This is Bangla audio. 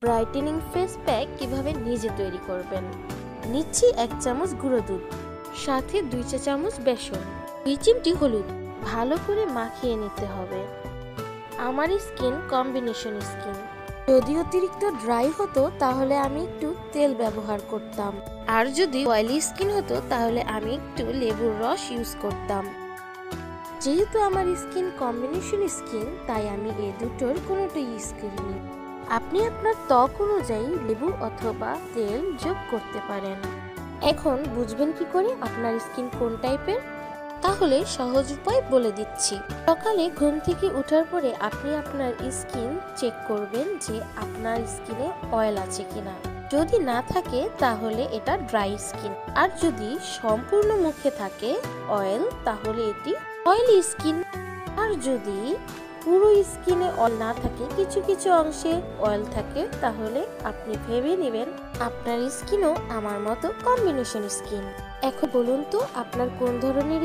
ব্রাইটেনিং ফেস প্যাক কিভাবে নিজে তৈরি করবেন। নিচ্ছি 1 চামচ গুঁড়ো দুধ, সাথে 2 চা চামচ বেসন, 2 চিমটি হলুদ। ভালো করে মাখিয়ে নিতে হবে। আমার স্কিন কম্বিনেশন স্কিন, যদি অতিরিক্ত ড্রাই হতো তাহলে আমি একটু তেল ব্যবহার করতাম, আর যদি অয়েলি স্কিন হতো তাহলে আমি একটু লেবুর রস ইউজ করতাম। যেহেতু আমার স্কিন কম্বিনেশন স্কিন, তাই আমি এই দুটোর কোনোটাই ইউজ করিনি। আপনি আপনার ত্বক অনুযায়ী লেবু অথবা তেল যোগ করতে পারেন। এখন বুঝবেন কি করে আপনার স্কিন কোন টাইপের? তাহলে সহজ উপায় বলে দিচ্ছি। সকালে ঘুম থেকে ওঠার পরে আপনি আপনার স্কিন চেক করবেন যে আপনার স্কিনে অয়েল আছে কিনা। যদি না থাকে তাহলে এটা ড্রাই স্কিন, আর যদি সম্পূর্ণ মুখে থাকে অয়েল তাহলে এটি অয়েলি স্কিন। আর যদি পুরো স্কিনে অয়েল না থাকে, কিছু কিছু অংশে অয়েল থাকে, তাহলে আপনি ভেবে নেবেন আপনার স্কিনও আমার মতো কম্বিনেশন স্কিন। এখন বলুন তো আপনার কোন ধরনের